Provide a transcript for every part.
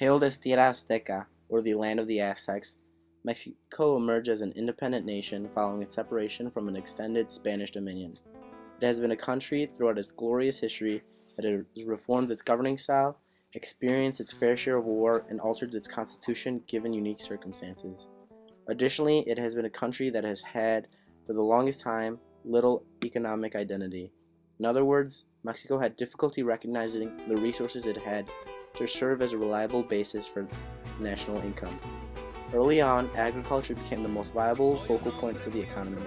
Hailed as Tierra Azteca, or the land of the Aztecs, Mexico emerged as an independent nation following its separation from an extended Spanish dominion. It has been a country throughout its glorious history that has reformed its governing style, experienced its fair share of war, and altered its constitution given unique circumstances. Additionally, it has been a country that has had, for the longest time, little economic identity. In other words, Mexico had difficulty recognizing the resources it had to serve as a reliable basis for national income. Early on, agriculture became the most viable focal point for the economy.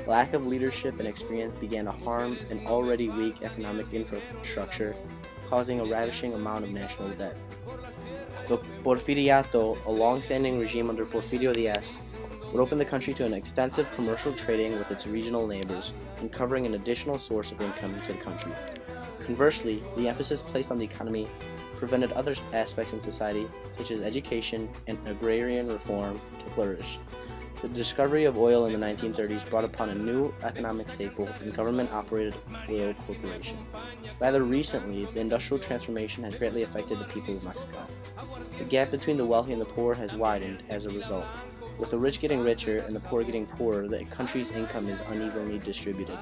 Lack of leadership and experience began to harm an already weak economic infrastructure, causing a ravishing amount of national debt. The Porfiriato, a long-standing regime under Porfirio Diaz, would open the country to an extensive commercial trading with its regional neighbors, uncovering an additional source of income to the country. Conversely, the emphasis placed on the economy prevented other aspects in society, such as education and agrarian reform, to flourish. The discovery of oil in the 1930s brought upon a new economic staple in government-operated oil corporation. Rather recently, the industrial transformation has greatly affected the people of Mexico. The gap between the wealthy and the poor has widened as a result. With the rich getting richer and the poor getting poorer, the country's income is unevenly distributed.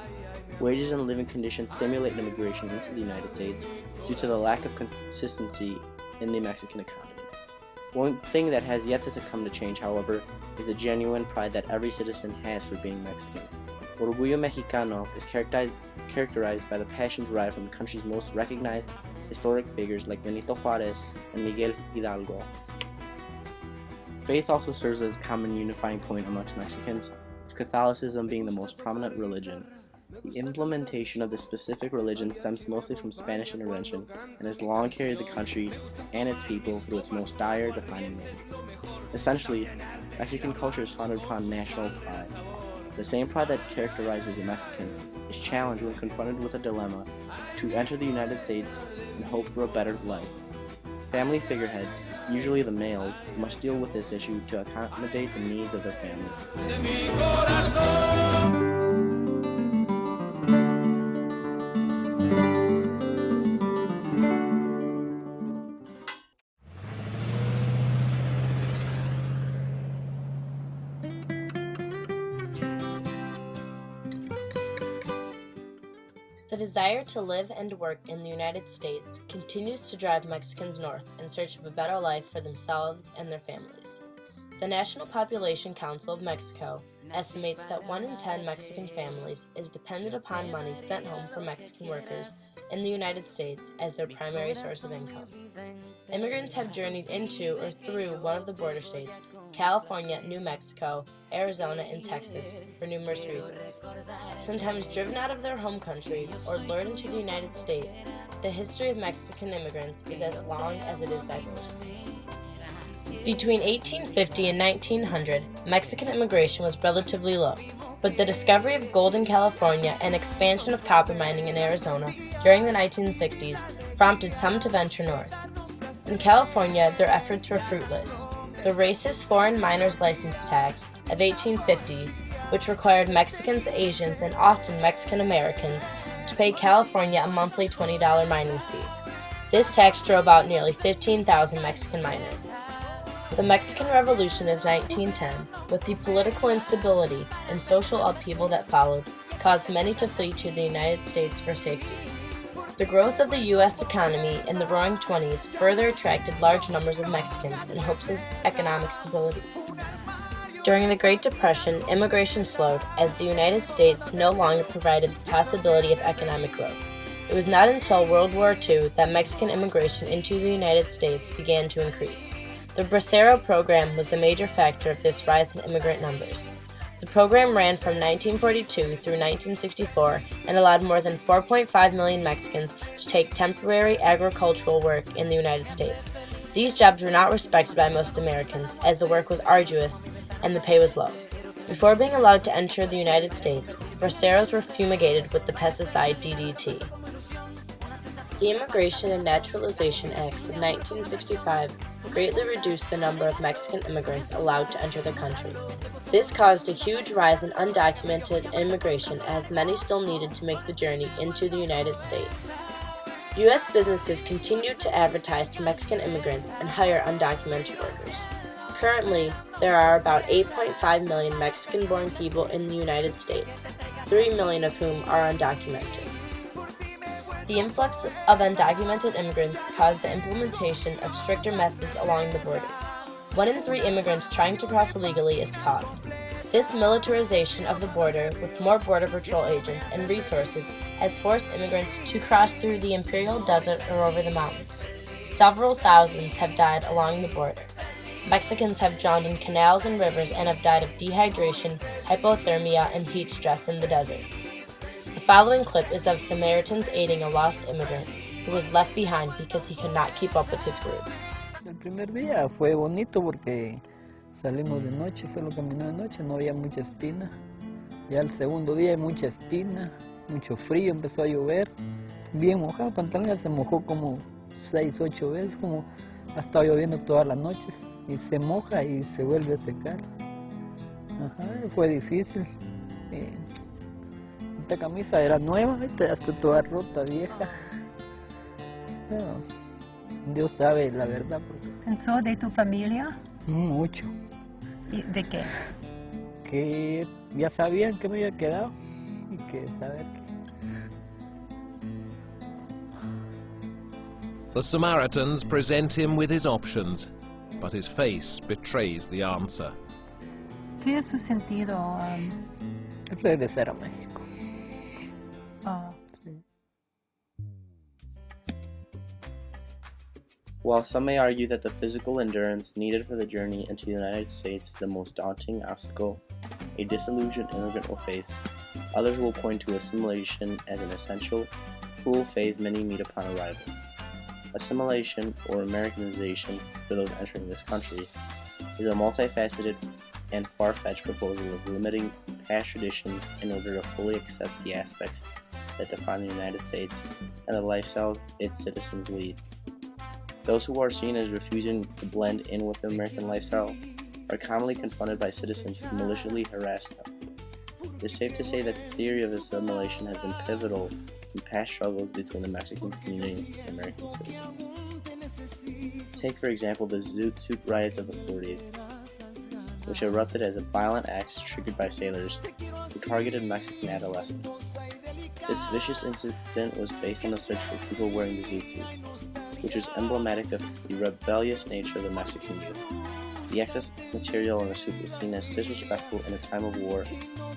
Wages and living conditions stimulate immigration into the United States due to the lack of consistency in the Mexican economy. One thing that has yet to succumb to change, however, is the genuine pride that every citizen has for being Mexican. Orgullo Mexicano is characterized by the passion derived from the country's most recognized historic figures like Benito Juarez and Miguel Hidalgo. Faith also serves as a common unifying point amongst Mexicans, with Catholicism being the most prominent religion. The implementation of this specific religion stems mostly from Spanish intervention and has long carried the country and its people through its most dire defining moments. Essentially, Mexican culture is founded upon national pride. The same pride that characterizes a Mexican is challenged when confronted with a dilemma to enter the United States and hope for a better life. Family figureheads, usually the males, must deal with this issue to accommodate the needs of their family. The desire to live and work in the United States continues to drive Mexicans north in search of a better life for themselves and their families. The National Population Council of Mexico estimates that 1 in 10 Mexican families is dependent upon money sent home from Mexican workers in the United States as their primary source of income. Immigrants have journeyed into or through one of the border states, California, New Mexico, Arizona, and Texas, for numerous reasons. Sometimes driven out of their home country or lured into the United States, the history of Mexican immigrants is as long as it is diverse. Between 1850 and 1900, Mexican immigration was relatively low, but the discovery of gold in California and expansion of copper mining in Arizona during the 1960s prompted some to venture north. In California, their efforts were fruitless. The racist foreign miners license tax of 1850, which required Mexicans, Asians, and often Mexican Americans to pay California a monthly $20 mining fee. This tax drove out nearly 15,000 Mexican miners. The Mexican Revolution of 1910, with the political instability and social upheaval that followed, caused many to flee to the United States for safety. The growth of the U.S. economy in the Roaring '20s further attracted large numbers of Mexicans in hopes of economic stability. During the Great Depression, immigration slowed as the United States no longer provided the possibility of economic growth. It was not until World War II that Mexican immigration into the United States began to increase. The Bracero program was the major factor of this rise in immigrant numbers. The program ran from 1942 through 1964 and allowed more than 4.5 million Mexicans to take temporary agricultural work in the United States. These jobs were not respected by most Americans, as the work was arduous and the pay was low. Before being allowed to enter the United States, braceros were fumigated with the pesticide DDT. The Immigration and Naturalization Acts of 1965 greatly reduced the number of Mexican immigrants allowed to enter the country. This caused a huge rise in undocumented immigration, as many still needed to make the journey into the United States. U.S. businesses continue to advertise to Mexican immigrants and hire undocumented workers. Currently, there are about 8.5 million Mexican-born people in the United States, 3 million of whom are undocumented. The influx of undocumented immigrants caused the implementation of stricter methods along the border. 1 in 3 immigrants trying to cross illegally is caught. This militarization of the border, with more Border Patrol agents and resources, has forced immigrants to cross through the Imperial Desert or over the mountains. Several thousands have died along the border. Mexicans have drowned in canals and rivers and have died of dehydration, hypothermia, and heat stress in the desert. The following clip is of Samaritans aiding a lost immigrant who was left behind because he could not keep up with his group. El primer día fue bonito porque salimos de noche, solo caminó de noche, no había mucha espina. Ya el segundo día hay mucha espina, mucho frío, empezó a llover, bien mojado, el pantalón ya se mojó como 6, 8 veces, como ha estado lloviendo todas las noches y se moja y se vuelve a secar. Ajá, fue difícil. Esta camisa era nueva, esta ya está toda rota, vieja. Pero Dios sabe la verdad. ¿Pensó de tu familia? Mucho. ¿Y de qué? Que ya sabían que me había quedado y que saber que... The Samaritans present him with his options, but his face betrays the answer. ¿Qué es su sentido? Regresar a México. Sí. While some may argue that the physical endurance needed for the journey into the United States is the most daunting obstacle a disillusioned immigrant will face, others will point to assimilation as an essential, cruel phase many meet upon arrival. Assimilation, or Americanization for those entering this country, is a multifaceted and far-fetched proposal of limiting past traditions in order to fully accept the aspects that define the United States and the lifestyles its citizens lead. Those who are seen as refusing to blend in with the American lifestyle are commonly confronted by citizens who maliciously harass them. It is safe to say that the theory of assimilation has been pivotal in past struggles between the Mexican community and American citizens. Take, for example, the Zoot Suit riots of the 40s, which erupted as violent acts triggered by sailors who targeted Mexican adolescents. This vicious incident was based on the search for people wearing the Zoot Suits, which was emblematic of the rebellious nature of the Mexican youth. The excess material in the suit was seen as disrespectful in a time of war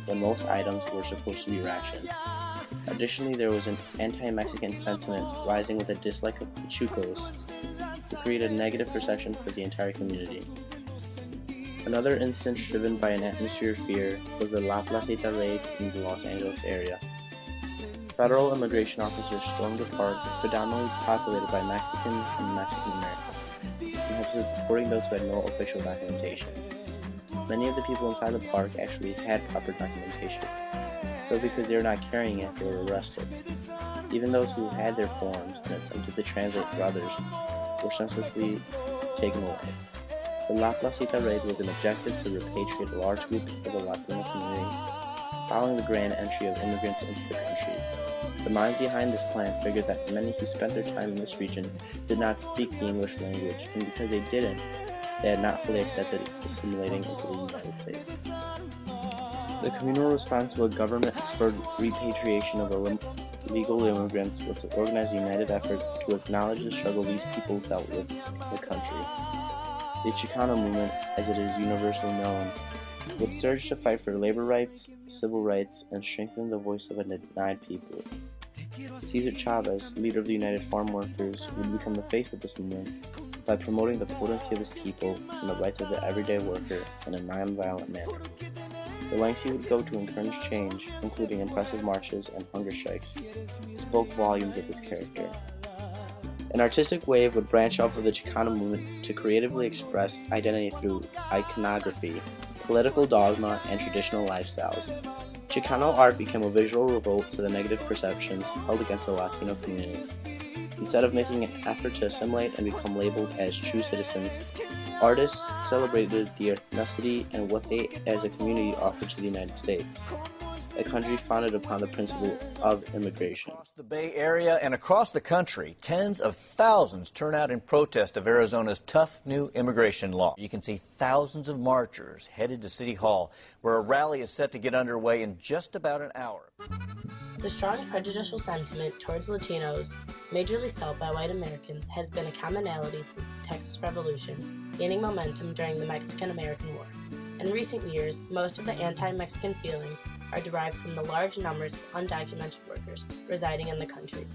when most items were supposed to be rationed. Additionally, there was an anti-Mexican sentiment rising with a dislike of Pachucos, who created a negative perception for the entire community. Another instance driven by an atmosphere of fear was the La Placita raid in the Los Angeles area. Federal immigration officers stormed the park, predominantly populated by Mexicans and Mexican Americans, in hopes of deporting those who had no official documentation. Many of the people inside the park actually had proper documentation, but because they were not carrying it, they were arrested. Even those who had their forms and attempted to translate for others were senselessly taken away. The La Placita raid was an objective to repatriate a large group of the Latino community following the grand entry of immigrants into the country. The mind behind this plan figured that many who spent their time in this region did not speak the English language, and because they didn't, they had not fully accepted assimilating into the United States. The communal response to a government-spurred repatriation of illegal immigrants was to organize a united effort to acknowledge the struggle these people dealt with in the country. The Chicano movement, as it is universally known, would surge to fight for labor rights, civil rights, and strengthen the voice of a denied people. Cesar Chavez, leader of the United Farm Workers, would become the face of this movement by promoting the potency of his people and the rights of the everyday worker in a non-violent manner. The lengths he would go to encourage change, including impressive marches and hunger strikes, spoke volumes of his character. An artistic wave would branch out of the Chicano movement to creatively express identity through iconography, political dogma, and traditional lifestyles. Chicano art became a visual revolt to the negative perceptions held against the Latino community. Instead of making an effort to assimilate and become labeled as true citizens, artists celebrated the ethnicity and what they as a community offered to the United States. a country founded upon the principle of immigration. Across the Bay Area and across the country, tens of thousands turn out in protest of Arizona's tough new immigration law. You can see thousands of marchers headed to City Hall, where a rally is set to get underway in just about an hour. The strong prejudicial sentiment towards Latinos, majorly felt by white Americans, has been a commonality since the Texas Revolution, gaining momentum during the Mexican-American War. In recent years, most of the anti-Mexican feelings are derived from the large numbers of undocumented workers residing in the country.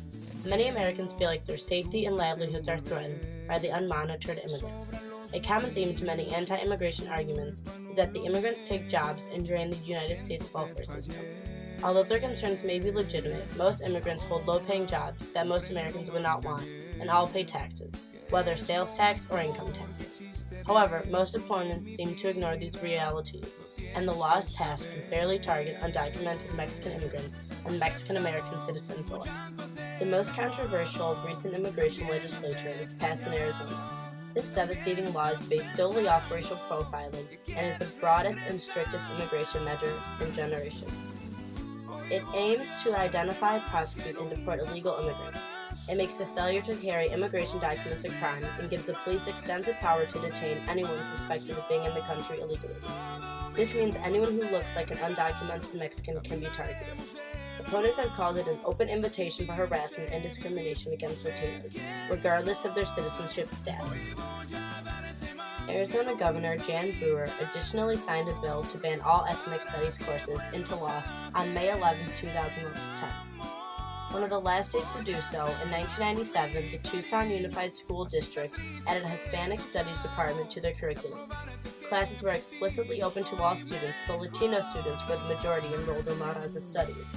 Many Americans feel like their safety and livelihoods are threatened by the unmonitored immigrants. A common theme to many anti-immigration arguments is that the immigrants take jobs and drain the United States welfare system. Although their concerns may be legitimate, most immigrants hold low-paying jobs that most Americans would not want, and all pay taxes, whether sales tax or income taxes. However, most opponents seem to ignore these realities, and the laws passed unfairly target undocumented Mexican immigrants and Mexican-American citizens alike. The most controversial of recent immigration legislation was passed in Arizona. This devastating law is based solely off racial profiling and is the broadest and strictest immigration measure in generations. It aims to identify, prosecute, and deport illegal immigrants. It makes the failure to carry immigration documents a crime and gives the police extensive power to detain anyone suspected of being in the country illegally. This means anyone who looks like an undocumented Mexican can be targeted. Opponents have called it an open invitation for harassment and discrimination against Latinos, regardless of their citizenship status. Arizona Governor Jan Brewer additionally signed a bill to ban all ethnic studies courses into law on May 11, 2010. One of the last states to do so, in 1997, the Tucson Unified School District added a Hispanic Studies department to their curriculum. Classes were explicitly open to all students, but Latino students were the majority enrolled in La Raza studies.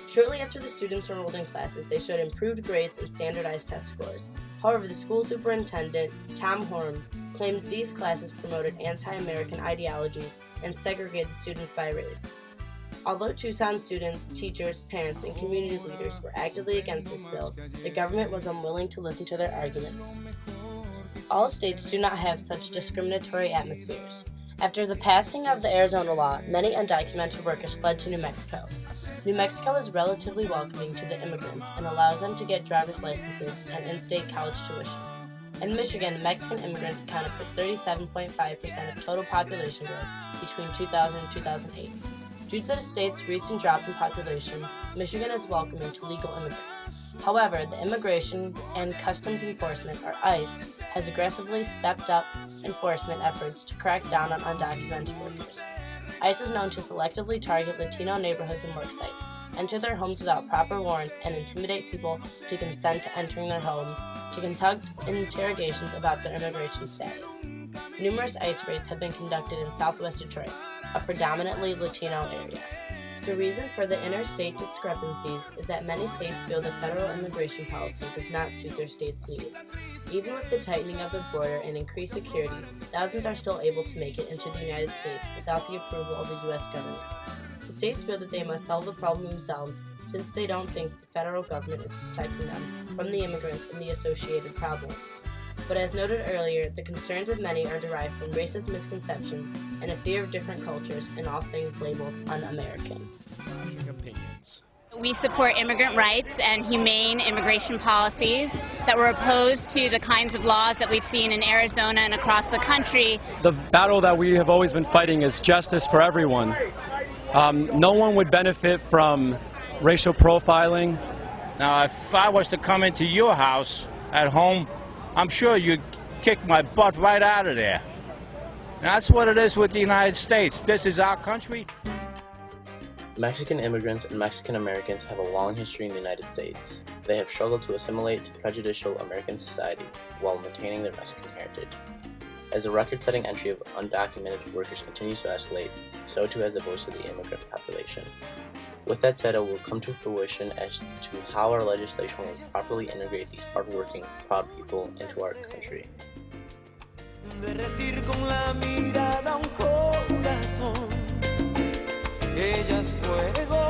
Shortly after the students enrolled in classes, they showed improved grades and standardized test scores. However, the school superintendent, Tom Horn, claims these classes promoted anti-American ideologies and segregated students by race. Although Tucson students, teachers, parents, and community leaders were actively against this bill, the government was unwilling to listen to their arguments. All states do not have such discriminatory atmospheres. After the passing of the Arizona law, many undocumented workers fled to New Mexico. New Mexico is relatively welcoming to the immigrants and allows them to get driver's licenses and in-state college tuition. In Michigan, Mexican immigrants accounted for 37.5% of total population growth between 2000 and 2008. Due to the state's recent drop in population, Michigan is welcoming to legal immigrants. However, the Immigration and Customs Enforcement, or ICE, has aggressively stepped up enforcement efforts to crack down on undocumented workers. ICE is known to selectively target Latino neighborhoods and work sites, enter their homes without proper warrants, and intimidate people to consent to entering their homes, to conduct interrogations about their immigration status. Numerous ICE raids have been conducted in southwest Detroit, a predominantly Latino area. The reason for the interstate discrepancies is that many states feel the federal immigration policy does not suit their state's needs. Even with the tightening of the border and increased security, thousands are still able to make it into the United States without the approval of the U.S. government. The states feel that they must solve the problem themselves since they don't think the federal government is protecting them from the immigrants and the associated problems. But as noted earlier, the concerns of many are derived from racist misconceptions and a fear of different cultures and all things labeled un-American. Opinions. We support immigrant rights and humane immigration policies that were opposed to the kinds of laws that we've seen in Arizona and across the country. The battle that we have always been fighting is justice for everyone. No one would benefit from racial profiling. Now, if I was to come into your house at home, I'm sure you'd kick my butt right out of there. And that's what it is with the United States. This is our country. Mexican immigrants and Mexican Americans have a long history in the United States. They have struggled to assimilate to prejudicial American society while maintaining their Mexican heritage. As the record-setting entry of undocumented workers continues to escalate, so too has the voice of the immigrant population. With that said, it will come to fruition as to how our legislation will properly integrate these hardworking, proud people into our country. Ella es fuego.